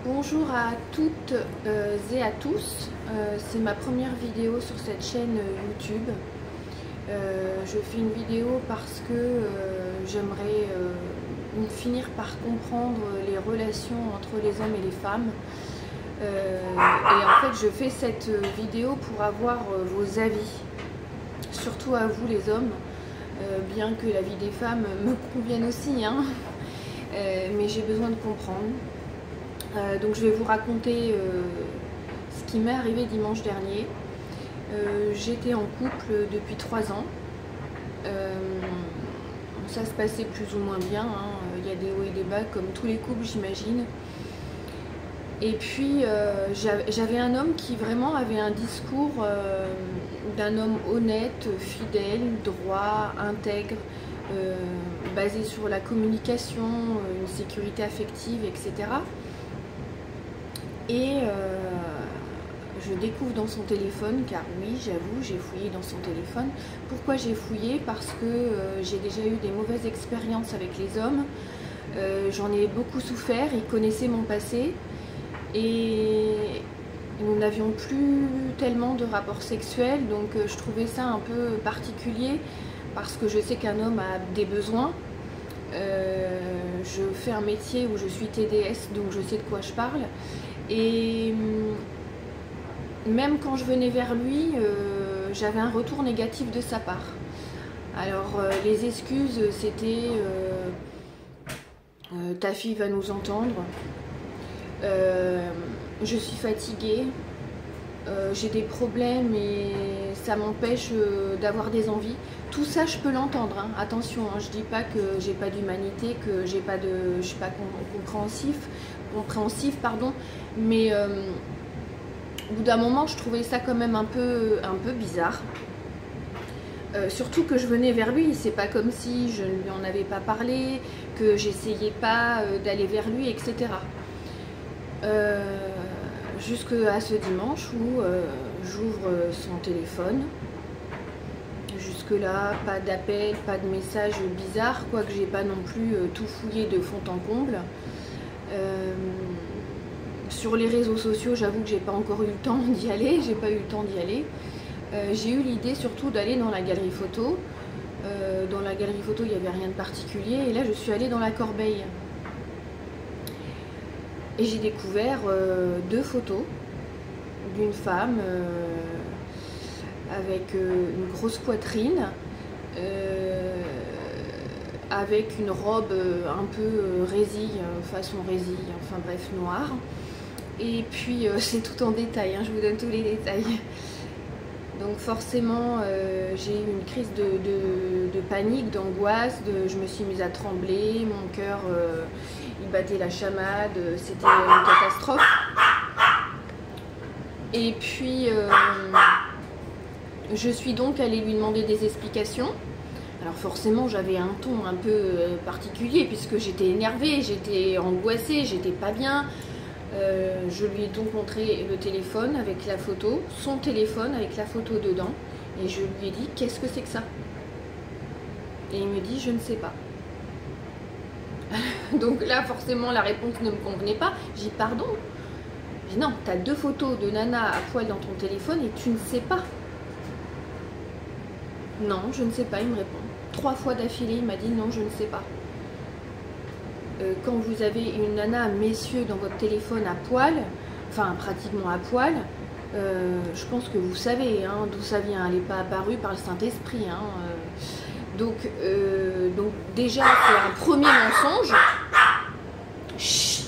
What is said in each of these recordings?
Bonjour à toutes et à tous, c'est ma première vidéo sur cette chaîne YouTube. Je fais une vidéo parce que j'aimerais finir par comprendre les relations entre les hommes et les femmes. Et en fait je fais cette vidéo pour avoir vos avis, surtout à vous les hommes, bien que la vie des femmes me convienne aussi, hein. Mais j'ai besoin de comprendre. Donc je vais vous raconter ce qui m'est arrivé dimanche dernier. J'étais en couple depuis 3 ans. Ça se passait plus ou moins bien, hein. Il y a des hauts et des bas comme tous les couples, j'imagine. Et puis j'avais un homme qui vraiment avait un discours d'un homme honnête, fidèle, droit, intègre, basé sur la communication, une sécurité affective, etc. Et je découvre dans son téléphone, car oui, j'avoue, j'ai fouillé dans son téléphone. Pourquoi j'ai fouillé? Parce que j'ai déjà eu des mauvaises expériences avec les hommes. J'en ai beaucoup souffert, ils connaissaient mon passé. Et nous n'avions plus tellement de rapports sexuels, donc je trouvais ça un peu particulier, parce que je sais qu'un homme a des besoins. Je fais un métier où je suis TDS, donc je sais de quoi je parle. Et même quand je venais vers lui, j'avais un retour négatif de sa part. Alors les excuses, c'était ta fille va nous entendre, je suis fatiguée, j'ai des problèmes et ça m'empêche d'avoir des envies. Tout ça je peux l'entendre, hein. Attention, hein, je dis pas que j'ai pas d'humanité, que j'ai pas de, je suis pas compréhensif, pardon, mais au bout d'un moment je trouvais ça quand même un peu bizarre. Surtout que je venais vers lui, c'est pas comme si je ne lui en avais pas parlé, que j'essayais pas d'aller vers lui, etc. Jusqu'à ce dimanche où j'ouvre son téléphone. Jusque là, pas d'appel, pas de message bizarre, quoique j'ai pas non plus tout fouillé de fond en comble. Sur les réseaux sociaux, j'avoue que j'ai pas encore eu le temps d'y aller, j'ai pas eu le temps d'y aller. J'ai eu l'idée surtout d'aller dans la galerie photo. Dans la galerie photo, il n'y avait rien de particulier, et là je suis allée dans la corbeille. Et j'ai découvert 2 photos d'une femme avec une grosse poitrine, avec une robe un peu résille, façon résille, enfin bref, noire. Et puis c'est tout en détail, hein, je vous donne tous les détails. Donc forcément j'ai eu une crise de panique, d'angoisse, je me suis mise à trembler, mon cœur il battait la chamade, c'était une catastrophe. Et puis je suis donc allée lui demander des explications. Alors forcément j'avais un ton un peu particulier puisque j'étais énervée, j'étais angoissée, j'étais pas bien. Je lui ai donc montré le téléphone avec la photo, son téléphone avec la photo dedans, et je lui ai dit qu'est-ce que c'est que ça? Et il me dit je ne sais pas. Donc là forcément la réponse ne me convenait pas. J'ai dit pardon? J'ai dit non, tu as 2 photos de nana à poil dans ton téléphone et tu ne sais pas. Non, je ne sais pas, il me répond. 3 fois d'affilée il m'a dit non, je ne sais pas. Quand vous avez une nana, messieurs, dans votre téléphone à poil, enfin pratiquement à poil, je pense que vous savez hein, d'où ça vient, elle n'est pas apparue par le Saint-Esprit. Hein, donc déjà c'est un premier mensonge. Chut,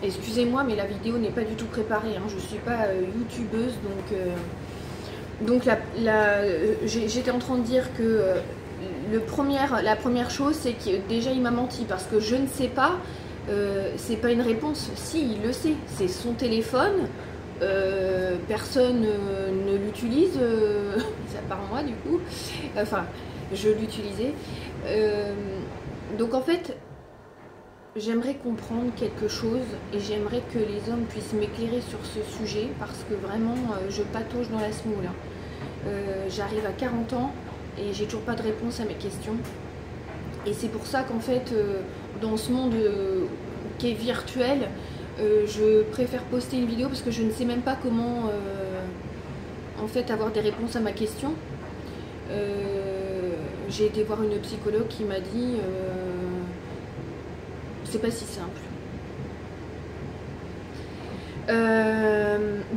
excusez-moi mais la vidéo n'est pas du tout préparée, hein, je ne suis pas youtubeuse, donc j'étais en train de dire que la première chose, c'est que déjà il m'a menti, parce que je ne sais pas, c'est pas une réponse. Si, il le sait, c'est son téléphone, personne ne l'utilise, ça part en moi du coup, enfin je l'utilisais. Donc en fait j'aimerais comprendre quelque chose et j'aimerais que les hommes puissent m'éclairer sur ce sujet, parce que vraiment je patauge dans la semoule, hein. J'arrive à 40 ans et j'ai toujours pas de réponse à mes questions. Et c'est pour ça qu'en fait, dans ce monde qui est virtuel, je préfère poster une vidéo parce que je ne sais même pas comment en fait avoir des réponses à ma question. J'ai été voir une psychologue qui m'a dit c'est pas si simple.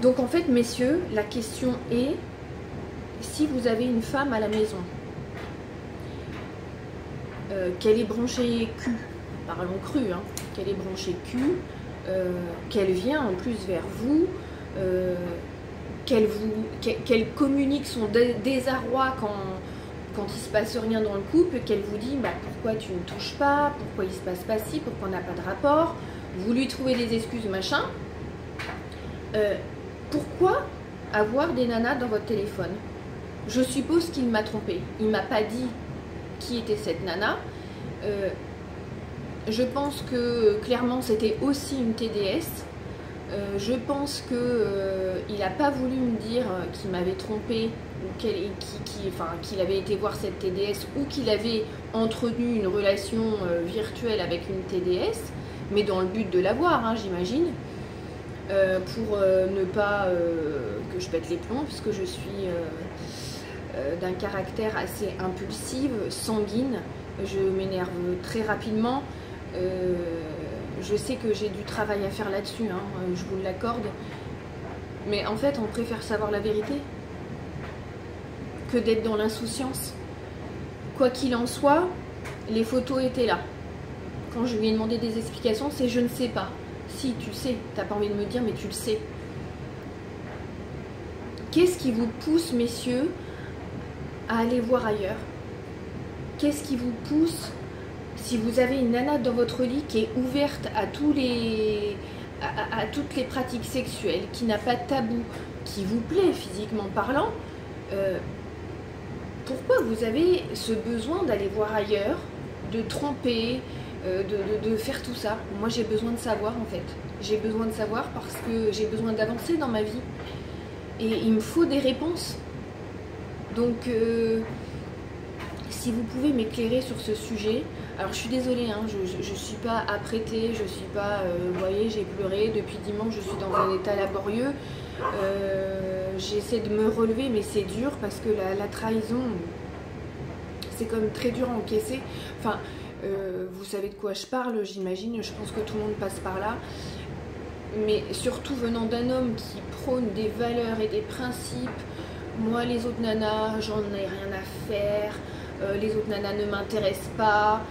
Donc en fait, messieurs, la question est, si vous avez une femme à la maison, qu'elle est branchée cul, parlons cru, hein, qu'elle est branchée cul, qu'elle vient en plus vers vous, qu'elle communique son désarroi quand il se passe rien dans le couple, qu'elle vous dit bah, pourquoi tu ne touches pas, pourquoi il se passe pas ci, pourquoi on n'a pas de rapport, vous lui trouvez des excuses machin. Pourquoi avoir des nanas dans votre téléphone? Je suppose qu'il m'a trompé. Il m'a pas dit qui était cette nana. Je pense que clairement c'était aussi une TDS. Je pense qu'il n'a pas voulu me dire qu'il m'avait trompé ou qu'il avait été voir cette TDS ou qu'il avait entretenu une relation virtuelle avec une TDS, mais dans le but de l'avoir, hein, j'imagine. Pour ne pas que je pète les plombs, puisque je suis d'un caractère assez impulsive, sanguine, je m'énerve très rapidement, je sais que j'ai du travail à faire là-dessus, hein, je vous l'accorde, mais en fait on préfère savoir la vérité que d'être dans l'insouciance. Quoi qu'il en soit, les photos étaient là. Quand je lui ai demandé des explications, c'est je ne sais pas. Si, tu sais, t'as pas envie de me dire, mais tu le sais. Qu'est-ce qui vous pousse, messieurs, à aller voir ailleurs? Qu'est-ce qui vous pousse, si vous avez une nana dans votre lit qui est ouverte à toutes les pratiques sexuelles, qui n'a pas de tabou, qui vous plaît physiquement parlant, pourquoi vous avez ce besoin d'aller voir ailleurs, de tromper, de faire tout ça? Moi j'ai besoin de savoir en fait. J'ai besoin de savoir parce que j'ai besoin d'avancer dans ma vie. Et il me faut des réponses. Donc si vous pouvez m'éclairer sur ce sujet. Alors je suis désolée, hein, je ne suis pas apprêtée, je suis pas... vous voyez, j'ai pleuré, depuis dimanche je suis dans un état laborieux. J'essaie de me relever mais c'est dur parce que la trahison, c'est quand même très dur à encaisser. Enfin... vous savez de quoi je parle, j'imagine, je pense que tout le monde passe par là. Mais surtout venant d'un homme qui prône des valeurs et des principes, moi les autres nanas, j'en ai rien à faire, les autres nanas ne m'intéressent pas.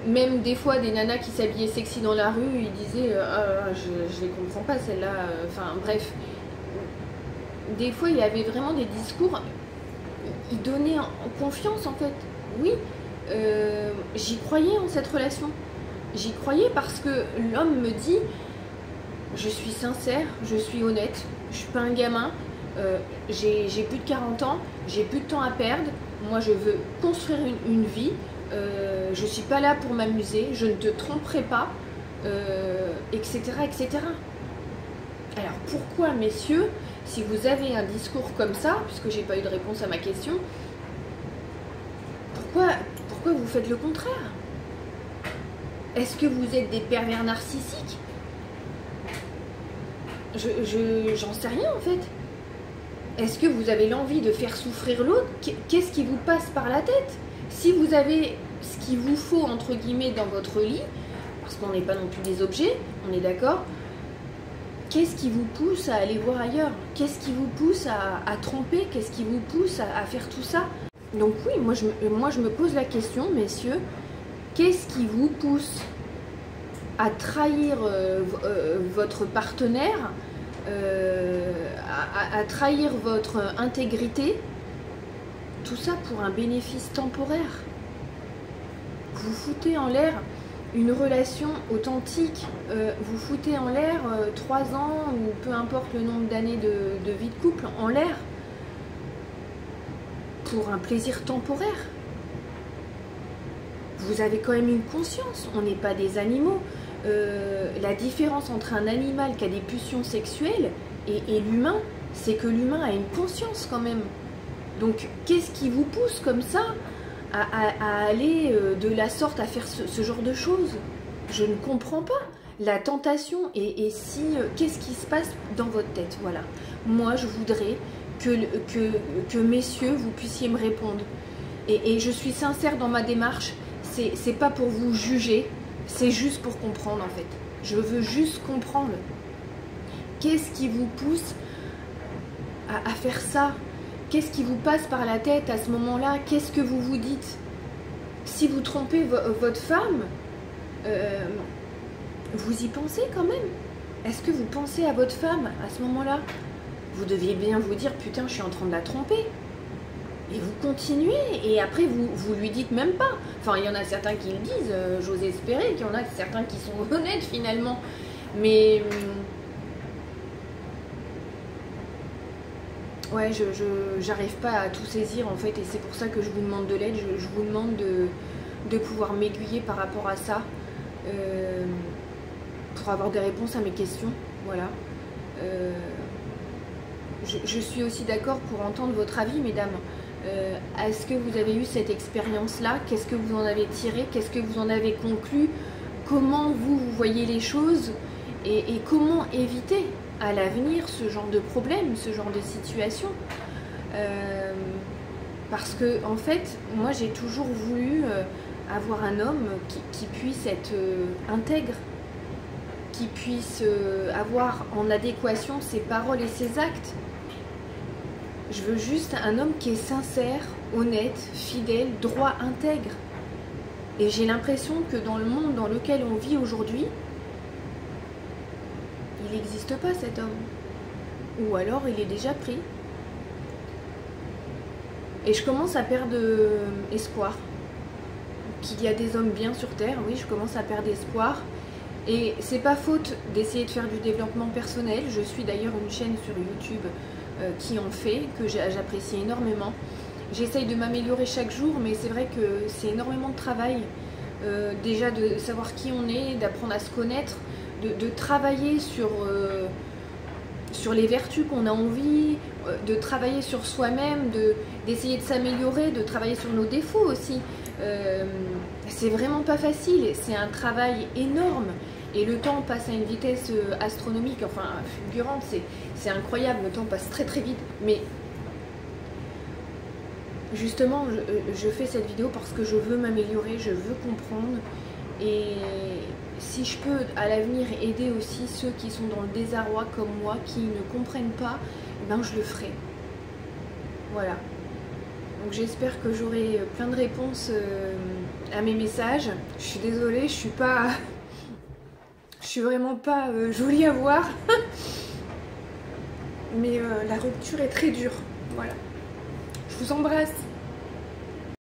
Même des fois des nanas qui s'habillaient sexy dans la rue, ils disaient je les comprends pas celles-là, enfin bref. Des fois il y avait vraiment des discours... Il donnait en confiance en fait. Oui, j'y croyais en cette relation. J'y croyais parce que l'homme me dit je suis sincère, je suis honnête, je suis pas un gamin, j'ai plus de 40 ans, j'ai plus de temps à perdre, moi je veux construire une vie, je suis pas là pour m'amuser, je ne te tromperai pas, etc., etc. Alors pourquoi, messieurs, si vous avez un discours comme ça, puisque j'ai pas eu de réponse à ma question, pourquoi vous faites le contraire? Est-ce que vous êtes des pervers narcissiques? J'en sais rien en fait. Est-ce que vous avez l'envie de faire souffrir l'autre? Qu'est-ce qui vous passe par la tête? Si vous avez ce qu'il vous faut entre guillemets dans votre lit, parce qu'on n'est pas non plus des objets, on est d'accord, qu'est-ce qui vous pousse à aller voir ailleurs? Qu'est-ce qui vous pousse à tromper? Qu'est-ce qui vous pousse à faire tout ça? Donc oui, moi je me pose la question, messieurs, qu'est-ce qui vous pousse à trahir votre partenaire, à trahir votre intégrité, tout ça pour un bénéfice temporaire? Vous foutez en l'air une relation authentique, vous foutez en l'air 3 ans ou peu importe le nombre d'années de vie de couple en l'air pour un plaisir temporaire. Vous avez quand même une conscience, on n'est pas des animaux. La différence entre un animal qui a des pulsions sexuelles et l'humain, c'est que l'humain a une conscience quand même. Donc qu'est-ce qui vous pousse comme ça à aller de la sorte à faire ce genre de choses? Je ne comprends pas la tentation et si qu'est-ce qui se passe dans votre tête. Voilà. Moi, je voudrais que messieurs, vous puissiez me répondre. Et je suis sincère dans ma démarche. C'est pas pour vous juger, c'est juste pour comprendre en fait. Je veux juste comprendre. Qu'est-ce qui vous pousse à faire ça? Qu'est-ce qui vous passe par la tête à ce moment-là? Qu'est-ce que vous vous dites? Si vous trompez votre femme, vous y pensez quand même? Est-ce que vous pensez à votre femme à ce moment-là? Vous deviez bien vous dire, putain, je suis en train de la tromper. Et vous continuez, et après vous lui dites même pas. Enfin, il y en a certains qui le disent, j'ose espérer qu'il y en a certains qui sont honnêtes finalement. Mais ouais, j'arrive pas à tout saisir en fait, et c'est pour ça que je vous demande de l'aide. Je vous demande de pouvoir m'aiguiller par rapport à ça, pour avoir des réponses à mes questions. Voilà. Je suis aussi d'accord pour entendre votre avis, mesdames. Est-ce que vous avez eu cette expérience-là? Qu'est-ce que vous en avez tiré? Qu'est-ce que vous en avez conclu? Comment vous voyez les choses? Et comment éviter à l'avenir ce genre de problème, ce genre de situation? Parce que, en fait, moi j'ai toujours voulu avoir un homme qui puisse être intègre, qui puisse avoir en adéquation ses paroles et ses actes. Je veux juste un homme qui est sincère, honnête, fidèle, droit, intègre. Et j'ai l'impression que dans le monde dans lequel on vit aujourd'hui, il n'existe pas cet homme. Ou alors il est déjà pris. Et je commence à perdre espoir. Qu'il y a des hommes bien sur Terre, oui, je commence à perdre espoir. Et c'est pas faute d'essayer de faire du développement personnel. Je suis d'ailleurs une chaîne sur YouTube qui en fait, que j'apprécie énormément. J'essaye de m'améliorer chaque jour, mais c'est vrai que c'est énormément de travail. Déjà de savoir qui on est, d'apprendre à se connaître, de travailler sur les vertus qu'on a envie, de travailler sur soi-même, d'essayer de s'améliorer, de travailler sur nos défauts aussi. C'est vraiment pas facile, c'est un travail énorme. Et le temps passe à une vitesse astronomique, enfin fulgurante, c'est incroyable, le temps passe très très vite. Mais justement, je fais cette vidéo parce que je veux m'améliorer, je veux comprendre. Et si je peux à l'avenir aider aussi ceux qui sont dans le désarroi comme moi, qui ne comprennent pas, ben je le ferai. Voilà. Donc j'espère que j'aurai plein de réponses à mes messages. Je suis désolée, je suis vraiment pas jolie à voir. Mais la rupture est très dure. Voilà. Je vous embrasse.